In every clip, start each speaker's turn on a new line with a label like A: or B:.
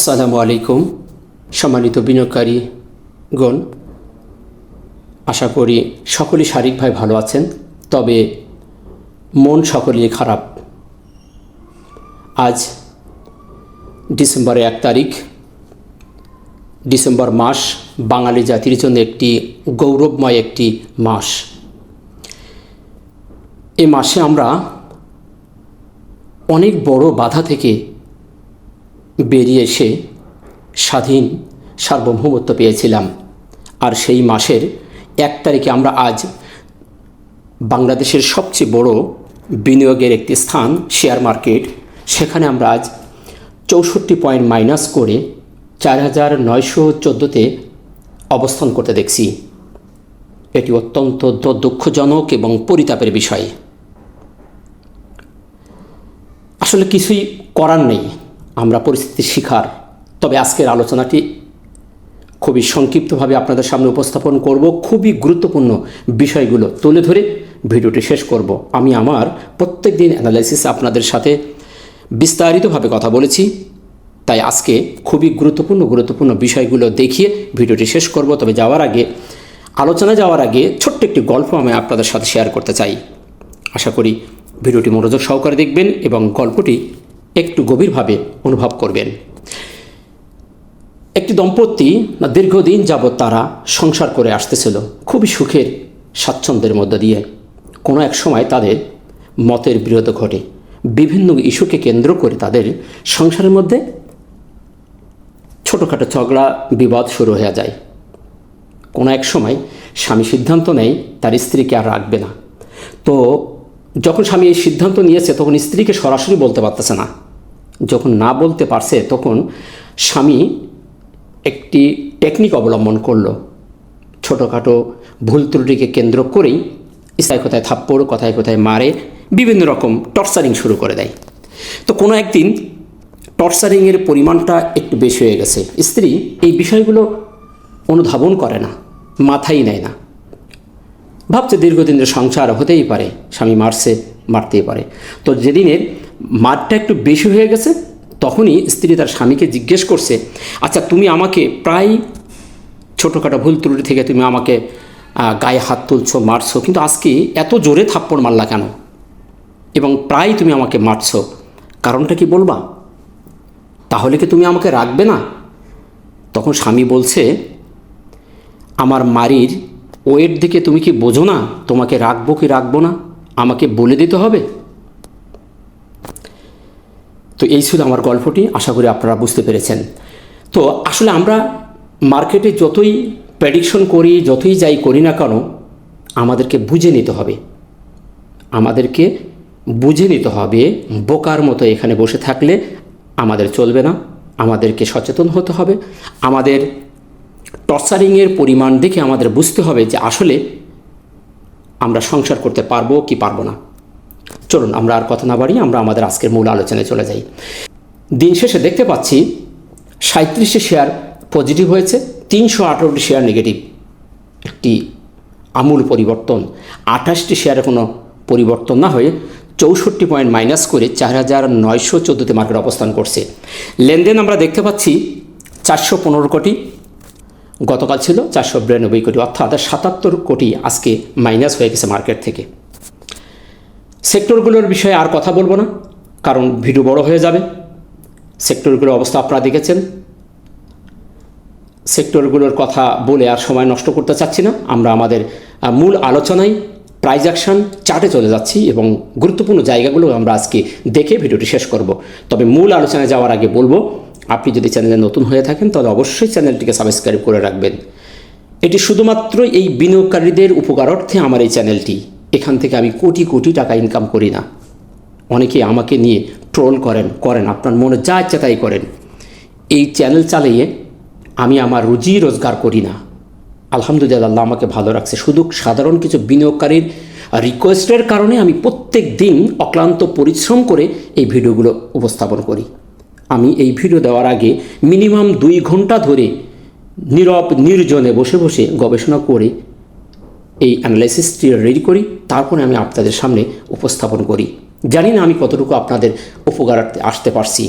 A: আসসালামু আলাইকুম সম্মানিত বিনিয়োগকারীগণ, আশা করি সকলেই শারীরিকভাবে ভালো আছেন, তবে মন সকলেই খারাপ। আজ ডিসেম্বরের 1 তারিখ। ডিসেম্বর মাস বাঙালি জাতির জন্য একটি গৌরবময় একটি মাস। এই মাসে আমরা অনেক বড় বাধা থেকে বেরিয়ে এসে স্বাধীন সার্বভৌমত্ব পেয়েছিলাম। আর সেই মাসের 1 তারিখে আমরা আজ বাংলাদেশের সবচেয়ে বড় বিনিয়োগের একটি স্থান শেয়ার মার্কেট, সেখানে আমরা আজ 64 পয়েন্ট মাইনাস করে 4914তে অবস্থান করতে দেখছি। এটি অত্যন্ত দুঃখজনক এবং পরিতাপের বিষয়। আসলে কিছুই করার নেই, আমরা পরিস্থিতির শিকার। তবে আজকের আলোচনাটি খুবই সংক্ষিপ্তভাবে আপনাদের সামনে উপস্থাপন করব। খুবই গুরুত্বপূর্ণ বিষয়গুলো তুলে ধরে ভিডিওটি শেষ করব। আমি আমার প্রত্যেক দিন অ্যানালাইসিস আপনাদের সাথে বিস্তারিতভাবে কথা বলেছি, তাই আজকে খুবই গুরুত্বপূর্ণ বিষয়গুলো দেখিয়ে ভিডিওটি শেষ করব। তবে আলোচনায় যাওয়ার আগে ছোট্ট একটি গল্প আমি আপনাদের সাথে শেয়ার করতে চাই। আশা করি ভিডিওটি মনোযোগ সহকারে দেখবেন এবং গল্পটি একটু গভীরভাবে অনুভব করবেন। একটি দম্পতি দীর্ঘদিন যাবৎ তারা সংসার করে আসতেছিল খুবই সুখের স্বাচ্ছন্দ্যের মধ্য দিয়ে। কোনো এক সময় তাদের মতের বিরোধ ঘটে। বিভিন্ন ইস্যুকে কেন্দ্র করে তাদের সংসারের মধ্যে ছোটোখাটো ঝগড়া বিবাদ শুরু হয়ে যায়। কোনো এক সময় স্বামী সিদ্ধান্ত নেয় তার স্ত্রীকে আর রাখবে না। তো যখন স্বামী এই সিদ্ধান্ত নিয়েছে তখন স্ত্রীকে সরাসরি বলতে পারতেছে না। যখন না বলতে পারছে তখন স্বামী একটি টেকনিক অবলম্বন করলো। ছোটোখাটো ভুল ত্রুটিকে কেন্দ্র করেই কোথায় থাপ্পড়, কোথায় মারে, বিভিন্ন রকম টর্চারিং শুরু করে দেয়। তো কোনো একদিন টর্চারিংয়ের পরিমাণটা একটু বেশি হয়ে গেছে। স্ত্রী এই বিষয়গুলো অনুধাবন করে না, মাথায় নেয় না, ভাবছে দীর্ঘদিনের সংসার হতেই পারে, স্বামী মারতেই পারে। তো যেদিনের মারটা একটু বেশি হয়ে গেছে তখনই স্ত্রী তার স্বামীকে জিজ্ঞেস করছে, আচ্ছা তুমি আমাকে প্রায় ছোটোখাটো ভুল ত্রুটি থেকে তুমি আমাকে গায়ে হাত তুলছো, মারছো, কিন্তু আজকে এত জোরে থাপ্পড় মারলা কেন? এবং প্রায় তুমি আমাকে মারছো, কারণটা কি বলবা? তাহলে কি তুমি আমাকে রাখবে না? তখন স্বামী বলছে, আমার মারির ওয়েট দিকে তুমি কি বোঝো না? তোমাকে রাখবো কি রাখবো না আমাকে বলে দিতে হবে। তো এই ছিল আমার গল্পটি, আশা করি আপনারা বুঝতে পেরেছেন। তো আসলে আমরা মার্কেটে যতই প্রেডিকশন করি, যতই যাই করি না কেন, আমাদেরকে বুঝে নিতে হবে। বোকার মতো এখানে বসে থাকলে আমাদের চলবে না। আমাদেরকে সচেতন হতে হবে। আমাদের টর্চারিংয়ের পরিমাণ দেখে আমাদের বুঝতে হবে যে আসলে আমরা সংসার করতে পারবো কি পারবো না। চলুন আমরা আর কথা না বাড়িয়ে আমরা আমাদের আজকের মূল আলোচনায় চলে যাই। দিন শেষে দেখতে পাচ্ছি 37টি শেয়ার পজিটিভ হয়েছে, 318টি শেয়ার নেগেটিভ। একটি আমূল পরিবর্তন। 28টি শেয়ারে কোনো পরিবর্তন না হয়ে 64 পয়েন্ট মাইনাস করে 4914তে মার্কেট অবস্থান করছে। লেনদেন আমরা দেখতে পাচ্ছি 415 কোটি, গতকাল ছিল 492 কোটি, অর্থাৎ 77 কোটি আজকে মাইনাস হয়ে গেছে মার্কেট থেকে। সেক্টরগুলোর বিষয়ে আর কথা বলবো না, কারণ ভিডিও বড় হয়ে যাবে। সেক্টরগুলোর অবস্থা আপনারা দেখেছেন। সেক্টরগুলোর কথা বলে আর সময় নষ্ট করতে চাচ্ছি না। আমরা আমাদের মূল আলোচনায় প্রাইস অ্যাকশন চার্টে চলে যাচ্ছি এবং গুরুত্বপূর্ণ জায়গাগুলো আমরা আজকে দেখে ভিডিওটি শেষ করব। তবে মূল আলোচনায় যাওয়ার আগে বলবো, আপনি যদি চ্যানেলে নতুন হয়ে থাকেন তাহলে অবশ্যই চ্যানেলটিকে সাবস্ক্রাইব করে রাখবেন। এটি শুধুমাত্র এই বিনিয়োগকারীদের উপকারার্থে আমার এই চ্যানেলটি। এখান থেকে আমি কোটি কোটি টাকা ইনকাম করি না। অনেকে আমাকে নিয়ে ট্রোল করেন, আপনার মনে যা ইচ্ছা তাই করেন। এই চ্যানেল চালিয়ে আমি আমার রুজি রোজগার করি না। আলহামদুলিল্লাহ, আল্লাহ আমাকে ভালো রাখছে। শুধু সাধারণ কিছু বিনিয়োগকারীর রিকোয়েস্টের কারণে আমি প্রত্যেক দিন অক্লান্ত পরিশ্রম করে এই ভিডিওগুলো উপস্থাপন করি। আমি এই ভিডিও দেওয়ার আগে মিনিমাম 2 ঘন্টা ধরে নীরব নির্জনে বসে বসে গবেষণা করে এই অ্যানালাইসিসটি রেডি করি, তারপরে আমি আপনাদের সামনে উপস্থাপন করি। জানি না আমি কতটুকু আপনাদের উপকারার্থে আসতে পারছি।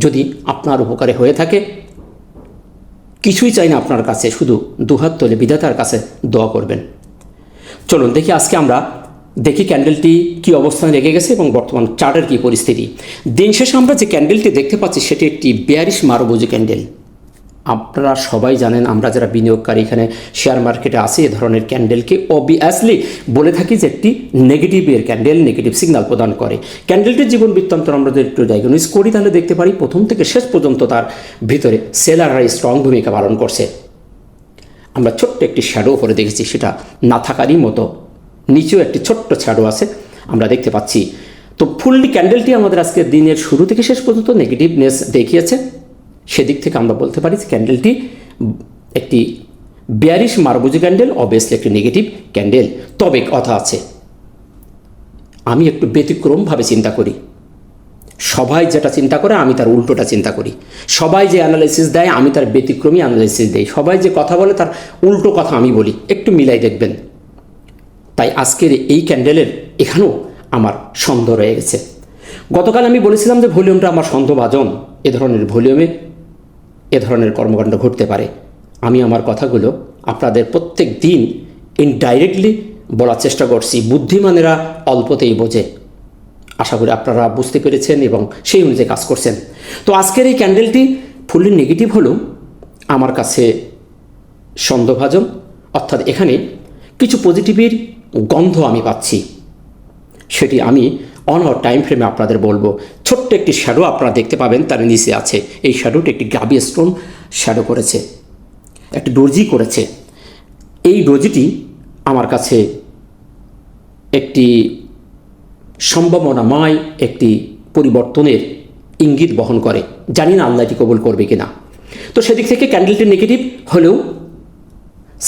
A: যদি আপনার উপকারে হয়ে থাকে, কিছুই চাই না আপনার কাছে, শুধু দুহাত তুলে বিধাতার কাছে দোয়া করবেন। চলুন দেখি আজকে আমরা দেখি ক্যান্ডেলটি কি অবস্থানে রেখে গেছে এবং বর্তমান চার্টের কি পরিস্থিতি। দিন শেষে আমরা যে ক্যান্ডেলটি দেখতে পাচ্ছি সেটি একটি বেয়ারিশ মারুবুজি ক্যান্ডেল। আপনারা সবাই জানেন, আমরা যারা বিনিয়োগকারী এখানে শেয়ার মার্কেটে আছি, এ ধরনের ক্যান্ডেলকে অবভিয়াসলি বলে থাকি যে একটি নেগেটিভের ক্যান্ডেল, নেগেটিভ সিগন্যাল প্রদান করে। ক্যান্ডেলটির জীবন বৃত্তান্ত আমরা যদি একটু ডায়াগনোজ করি তাহলে দেখতে পারি প্রথম থেকে শেষ পর্যন্ত তার ভিতরে সেলাররা স্ট্রং ভূমিকা পালন করছে। আমরা ছোট্ট একটি শ্যাডো উপরে দেখেছি, সেটা না থাকারই মতো, নিচেও একটি ছোট্ট শ্যাডো আছে আমরা দেখতে পাচ্ছি। তো ফুললি ক্যান্ডেলটি আমাদের আজকে দিনের শুরু থেকে শেষ পর্যন্ত নেগেটিভনেস দেখিয়েছে। সেদিক থেকে আমরা বলতে পারি যে ক্যান্ডেলটি একটি বেয়ারিশ মারবুজি ক্যান্ডেল, অবভিয়াসলি একটি নেগেটিভ ক্যান্ডেল। তবে কথা আছে, আমি একটু ব্যতিক্রমভাবে চিন্তা করি। সবাই যেটা চিন্তা করে আমি তার উল্টোটা চিন্তা করি। সবাই যে অ্যানালাইসিস দেয় আমি তার ব্যতিক্রমী অ্যানালাইসিস দেই। সবাই যে কথা বলে তার উল্টো কথা আমি বলি, একটু মিলাই দেখবেন। তাই আজকের এই ক্যান্ডেলের এখানেও আমার সন্দেহ রয়ে গেছে। গতকাল আমি বলেছিলাম যে ভলিউমটা আমার সন্দেহভাজন, এ ধরনের ভলিউমে এ ধরনের কর্মকাণ্ড ঘটতে পারে। আমি আমার কথাগুলো আপনাদের প্রত্যেক দিন ইনডাইরেক্টলি বলার চেষ্টা করছি। বুদ্ধিমানেরা অল্পতেই বোঝে। আশা করি আপনারা বুঝতে পেরেছেন এবং সেই অনুযায়ী কাজ করছেন। তো আজকের এই ক্যান্ডেলটি ফুললি নেগেটিভ হলেও আমার কাছে সন্দেহভাজন, অর্থাৎ এখানে কিছু পজিটিভের গন্ধ আমি পাচ্ছি। সেটি আমি অন অর টাইম ফ্রেমে আপনাদের বলবো। ছোট্ট একটি শ্যাডো আপনারা দেখতে পাবেন, তার নিচে আছে। এই শ্যাডোটি একটি গাবি স্টোন শ্যাডো করেছে, একটি ডোজি করেছে। এই ডোজিটি আমার কাছে একটি সম্ভাবনাময় একটি পরিবর্তনের ইঙ্গিত বহন করে। জানি না আল্লাহ এটি কবুল করবে কিনা। তো সেদিক থেকে ক্যান্ডেলটি নেগেটিভ হলেও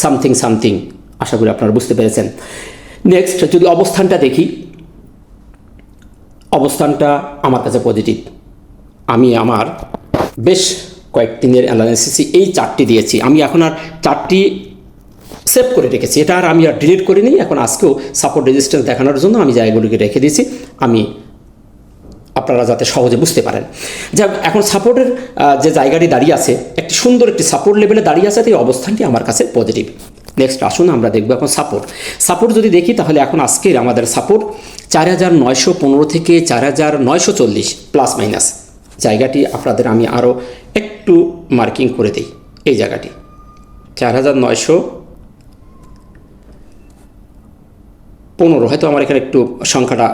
A: সামথিং আশা করি আপনারা বুঝতে পেরেছেন। নেক্সট যদি অবস্থানটা দেখি, অবস্থানটা আমার কাছে পজিটিভ। আমি আমার বেশ কয়েকদিনের অ্যানালাইসিসে এই চার্টটি দিয়েছি। আমি এখন আর চার্টটি সেভ করে রেখেছি, এটা আর আমি আর ডিলিট করিনি। এখন আজকেও সাপোর্ট রেজিস্ট্যান্স দেখানোর জন্য আমি জায়গাগুলিকে রেখে দিয়েছি, আমি আপনারা যাতে সহজে বুঝতে পারেন। যাক, এখন সাপোর্টের যে জায়গাটি দাঁড়িয়ে আছে, একটি সুন্দর একটি সাপোর্ট লেভেলে দাঁড়িয়ে আছে, তাই অবস্থানটি আমার কাছে পজিটিভ। নেক্সট আসুন আমরা দেখব এখন সাপোর্ট যদি দেখি তাহলে এখন আজকের আমাদের সাপোর্ট 4915 থেকে 4940 প্লাস মাইনাস জায়গাটি আপনাদের আমি আরও একটু মার্কিং করে দিই। এই জায়গাটি 4915, হয়তো আমার এখানে একটু সংখ্যাটা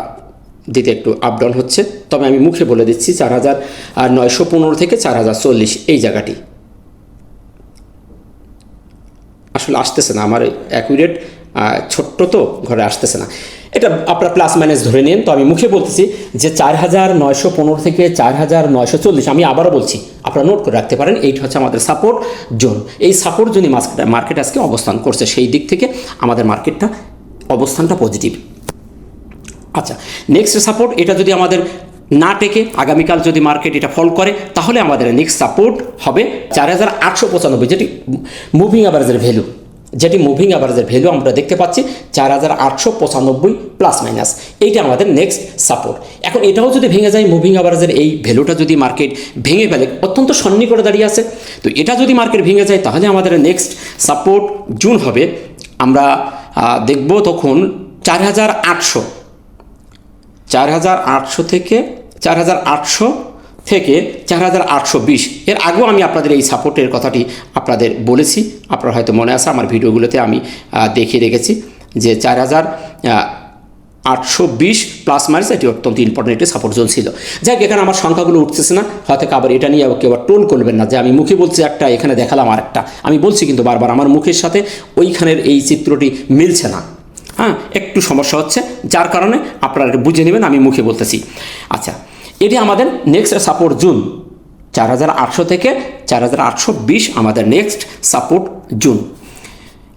A: দিতে একটু আপ ডাউন হচ্ছে, তবে আমি মুখে বলে দিচ্ছি 4915 থেকে 4040 এই জায়গাটি আসলে আসতেছে না, আমার অ্যাকুরেট ছোট্ট তো ঘরে আসতেছে না। এটা আপনারা প্লাস মাইনাস ধরে নিন। তো আমি মুখে বলতেছি যে 4915 থেকে 4940, আমি আবারও বলছি, আপনারা নোট করে রাখতে পারেন। এইটা হচ্ছে আমাদের সাপোর্ট জোন। এই সাপোর্ট জোনই মার্কেট আজকে অবস্থান করছে, সেই দিক থেকে আমাদের মার্কেটটা অবস্থানটা পজিটিভ। আচ্ছা, নেক্সট সাপোর্ট, এটা যদি আমাদের না টেকে আগামীকাল যদি মার্কেট এটা ফল করে তাহলে আমাদের নেক্সট সাপোর্ট হবে 4895, যেটি মুভিং অ্যাভারেজের ভ্যালু, আমরা দেখতে পাচ্ছি 4895 প্লাস মাইনাস, এইটা আমাদের নেক্সট সাপোর্ট। এখন এটাও যদি ভেঙে যায়, মুভিং অ্যাভারেজের এই ভ্যালুটা যদি মার্কেট ভেঙে ফেলে, অত্যন্ত সন্নিকটে দাঁড়িয়ে আছে, তো এটা যদি মার্কেট ভেঙে যায় তাহলে আমাদের নেক্সট সাপোর্ট জুন হবে। আমরা দেখব তখন 4800 থেকে 4820। এর আগেও আমি আপনাদের এই সাপোর্টের কথাটি আপনাদের বলেছি, আপনারা হয়তো মনে আছে, আমার ভিডিওগুলোতে আমি দেখিয়ে রেখেছি যে 4820 প্লাস মাইনাস এটি অত্যন্ত ইম্পর্টেন্ট একটি সাপোর্ট জোন ছিল। যাক, এখানে আমার সংখ্যাগুলো উঠতেছে না, হয়তো আবার এটা নিয়ে কেউ আবার টোল করবেন না যে আমি মুখে বলছি একটা, এখানে দেখালাম আর একটা। আমি বলছি কিন্তু বারবার আমার মুখের সাথে ওইখানের এই চিত্রটি মিলছে না, একটু সমস্যা হচ্ছে, যার কারণে আপনারা বুঝে নেবেন আমি মুখে বলতেছি। আচ্ছা, এটি আমাদের নেক্সট সাপোর্ট জুন 4800 থেকে 4820 আমাদের নেক্সট সাপোর্ট জুন।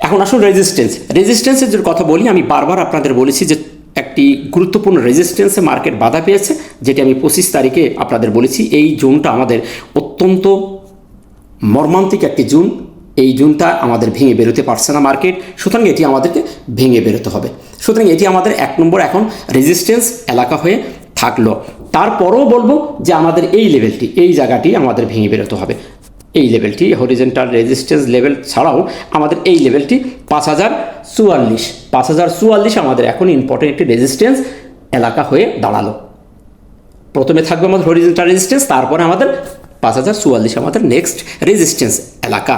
A: এখন আসুন রেজিস্ট্যান্সের যদি কথা বলি, আমি বারবার আপনাদের বলেছি যে একটি গুরুত্বপূর্ণ রেজিস্ট্যান্সে মার্কেট বাধা পেয়েছে, যেটি আমি 25 তারিখে আপনাদের বলেছি। এই জোনটা আমাদের অত্যন্ত মর্মান্তিক একটি জোন, এই জোনটা আমাদের ভেঙে বেরোতে পারছে না মার্কেট, সুতরাং এটি আমাদেরকে ভেঙে বেরোতে হবে। সুতরাং এটি আমাদের 1 নম্বর এখন রেজিস্ট্যান্স এলাকা হয়ে থাকলো। তারপরেও বলবো যে আমাদের এই লেভেলটি, এই জায়গাটি আমাদের ভেঙে বেরোতে হবে। এই লেভেলটি হরিজেন্টাল রেজিস্ট্যান্স লেভেল ছাড়াও আমাদের এই লেভেলটি 5044 আমাদের এখন ইম্পর্টেন্ট একটি রেজিস্ট্যান্স এলাকা হয়ে দাঁড়ালো। প্রথমে থাকবে আমাদের হরিজেন্টাল রেজিস্ট্যান্স, তারপরে আমাদের 5044 আমাদের নেক্সট রেজিস্ট্যান্স এলাকা।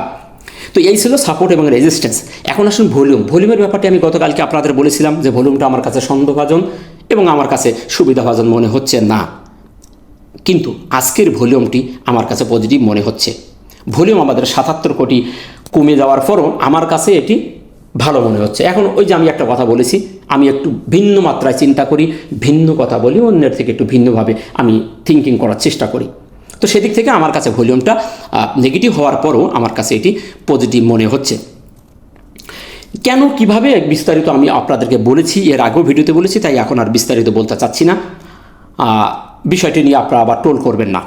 A: তো এই ছিল সাপোর্ট এবং রেজিস্ট্যান্স। এখন আসুন ভলিউমের ব্যাপারটি আমি গতকালকে আপনাদের বলেছিলাম যে ভলিউমটা আমার কাছে সন্দেহভাজন এবং আমার কাছে সুবিধাভাজন মনে হচ্ছে না, কিন্তু আজকের ভলিউমটি আমার কাছে পজিটিভ মনে হচ্ছে। ভলিউম আমাদের 77 কোটি কমে যাওয়ার পরও আমার কাছে এটি ভালো মনে হচ্ছে। এখন ওই যে আমি একটা কথা বলেছি, আমি একটু ভিন্ন মাত্রায় চিন্তা করি, ভিন্ন কথা বলি, অন্যের থেকে একটু ভিন্নভাবে আমি থিঙ্কিং করার চেষ্টা করি। তো সেদিক থেকে আমার কাছে ভলিউমটা নেগেটিভ হওয়ার পরও আমার কাছে এটি পজিটিভ মনে হচ্ছে। কেন কিভাবে বিস্তারিত আমি আপনাদেরকে বলেছি, এর আগেও ভিডিওতে বলেছি, তাই এখন আর বিস্তারিত বলতে চাচ্ছি না। বিষয়টি নিয়ে আপনারা আবার টোল করবেন না।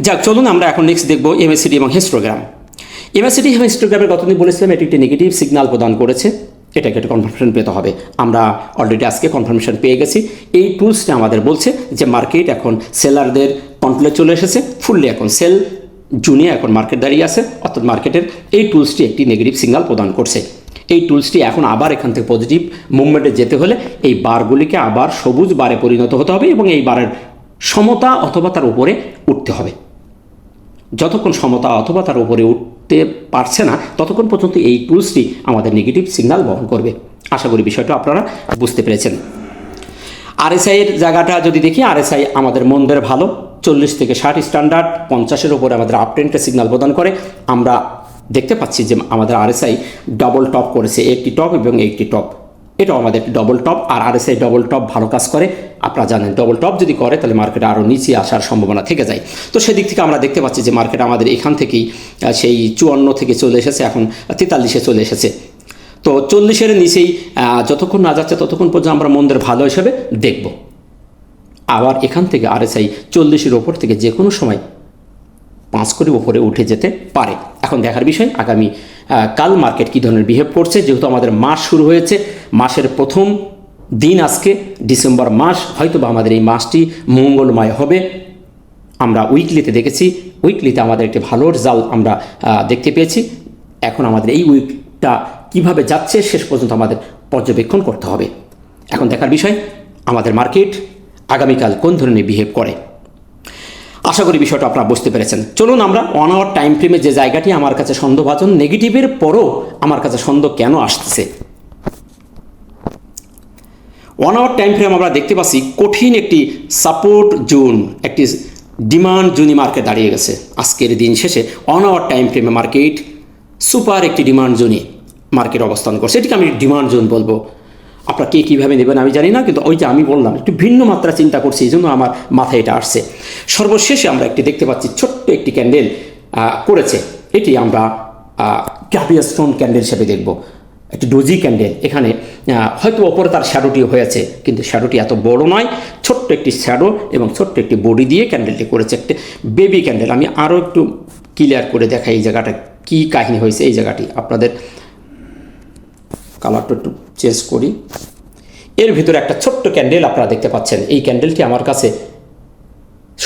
A: যাক, চলুন আমরা এখন নেক্সট দেখব এমএসিডি এবং হিস্টোগ্রাম। এমএসিডি এবং হিস্টোগ্রামের গতদিন বলেছিলাম এটি একটি নেগেটিভ সিগন্যাল প্রদান করেছে, এটাকে একটা কনফার্মেশন পেতে হবে। আমরা অলরেডি আজকে কনফার্মেশন পেয়ে গেছি। এই টুলসটা আমাদের বলছে যে মার্কেট এখন সেলারদের কন্ট্রোলে চলে এসেছে, ফুললি এখন সেল জুনে এখন মার্কেট দাঁড়িয়ে আছে, অর্থাৎ মার্কেটের এই টুলসটি একটি নেগেটিভ সিগন্যাল প্রদান করছে। এই টুলসটি এখন আবার এখান থেকে পজিটিভ মুভমেন্টে যেতে হলে এই বারগুলিকে আবার সবুজ বারে পরিণত হতে হবে এবং এই বারের সমতা অথবা তার উপরে উঠতে হবে। যতক্ষণ সমতা অথবা তার উপরে উঠতে পারছে না ততক্ষণ পর্যন্ত এই টুলসটি আমাদের নেগেটিভ সিগন্যাল বহন করবে। আশা করি বিষয়টা আপনারা বুঝতে পেরেছেন। আরএসআইয়ের জায়গাটা যদি দেখি, আরএসআই আমাদের মন্দের ভালো, 40 থেকে 60 স্ট্যান্ডার্ড 50-এর উপরে আমাদের আপট্রেন্ডের সিগন্যাল প্রদান করে। আমরা দেখতে পাচ্ছি যে আমাদের আরএসআই ডবল টপ করেছে, একটি টপ এবং একটি টপ, এটাও আমাদের ডবল টপ। আর আরএসআই ডবল টপ ভালো কাজ করে, আপনারা জানেন ডবল টপ যদি করে তাহলে মার্কেটে আরও নিচে আসার সম্ভাবনা থেকে যায়। তো সেদিক থেকে আমরা দেখতে পাচ্ছি যে মার্কেট আমাদের এখান থেকেই সেই 54 থেকে চলে এসেছে, এখন 43-এ চলে এসেছে। তো 40-এর নিচেই যতক্ষণ না যাচ্ছে ততক্ষণ পর্যন্ত আমরা মন্দের ভালো হিসেবে দেখব। আবার এখান থেকে আরএসআই 40-এর ওপর থেকে যে কোনো সময় 5 কোটি ওপরে উঠে যেতে পারে। এখন দেখার বিষয় আগামী কাল মার্কেট কী ধরনের বিহেভ করছে। যেহেতু আমাদের মাস শুরু হয়েছে, মাসের প্রথম দিন আজকে, ডিসেম্বর মাস, হয়তো বা আমাদের এই মাসটি মঙ্গলময় হবে। আমরা উইকলিতে দেখেছি, উইকলিতে আমাদের একটি ভালো রেজাল্ট আমরা দেখতে পেয়েছি। এখন আমাদের এই উইকটা কিভাবে যাচ্ছে শেষ পর্যন্ত আমাদের পর্যবেক্ষণ করতে হবে। এখন দেখার বিষয় আমাদের মার্কেট আগামীকাল কোন ধরনের বিহেভ করে। আশা করি বিষয়টা আপনারা বুঝতে পেরেছেন। চলুন আমরা 1 আওয়ার টাইম ফ্রেমে যে জায়গাটি আমার কাছে সন্দেহভাজন, নেগেটিভের পরও আমার কাছে সন্দেহ কেন আসতেছে। 1 আওয়ার টাইম ফ্রেম আমরা দেখতে পাচ্ছি কঠিন একটি সাপোর্ট জোন, একটি ডিমান্ড জোনই মার্কেট দাঁড়িয়ে গেছে। আজকের দিন শেষে 1 আওয়ার টাইম ফ্রেমে মার্কেট সুপার একটি ডিমান্ড জোনে মার্কেট অবস্থান করছে। এটিকে আমি ডিমান্ড জোন বলবো। আপনারা কে কীভাবে নেবেন আমি জানি না, কিন্তু ওই যে আমি বললাম একটু ভিন্ন মাত্রা চিন্তা করছি, এই জন্য আমার মাথায় এটা আসছে। সর্বশেষে আমরা একটি দেখতে পাচ্ছি ছোট্ট একটি ক্যান্ডেল করেছে, এটি আমরা ক্যাপিয়া স্টোন ক্যান্ডেল হিসেবে দেখব, একটি ডোজি ক্যান্ডেল। এখানে হয়তো ওপরে তার শ্যাডোটি হয়েছে, কিন্তু শ্যাডোটি এত বড় নয়, ছোট্ট একটি শ্যাডো এবং ছোট্ট একটি বডি দিয়ে ক্যান্ডেলটি করেছে, একটি বেবি ক্যান্ডেল। আমি আরও একটু ক্লিয়ার করে দেখাই এই জায়গাটা কী কাহিনী হয়েছে। এই জায়গাটি আপনাদের কালারটা একটু চেঞ্জ করি। এর ভিতরে একটা ছোট্ট ক্যান্ডেল আপনারা দেখতে পাচ্ছেন। এই ক্যান্ডেলটি আমার কাছে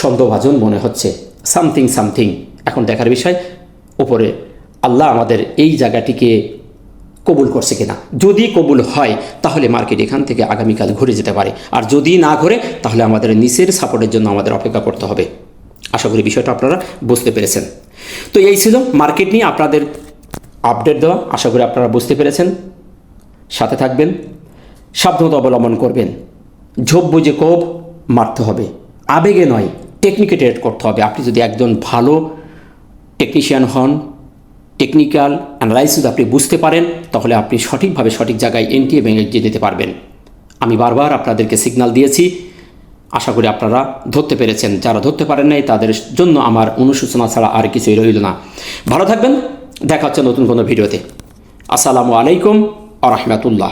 A: সন্দেহভাজন মনে হচ্ছে, সামথিং। এখন দেখার বিষয় উপরে আল্লাহ আমাদের এই জায়গাটিকে কবুল করছে কিনা। যদি কবুল হয় তাহলে মার্কেট এখান থেকে আগামীকাল ঘুরে যেতে পারে, আর যদি না ঘুরে তাহলে আমাদের নিচের সাপোর্টের জন্য আমাদের অপেক্ষা করতে হবে। আশা করি বিষয়টা আপনারা বুঝতে পেরেছেন। তো এই ছিল মার্কেট নিয়ে আপনাদের আপডেট দেওয়া। আশা করি আপনারা বুঝতে পেরেছেন। সাথে থাকবেন, সাবধানতা অবলম্বন করবেন, ঝোপ বুঝে কোপ মারতে হবে, আবেগে নয়, টেকনিকে ট্রেড করতে হবে। আপনি যদি একজন ভালো টেকনিশিয়ান হন, টেকনিক্যাল অ্যানালাইসিস আপনি বুঝতে পারেন, তাহলে আপনি সঠিকভাবে সঠিক জায়গায় এন্ট্রি এবং এগিয়ে দিতে পারবেন। আমি বারবার আপনাদেরকে সিগন্যাল দিয়েছি, আশা করি আপনারা ধরতে পেরেছেন। যারা ধরতে পারেন নাই তাদের জন্য আমার অনুশোচনা ছাড়া আর কিছুই রইল না। ভালো থাকবেন, দেখা হচ্ছে নতুন কোনো ভিডিওতে। আসসালামু আলাইকুম ওয়া রাহমাতুল্লাহ।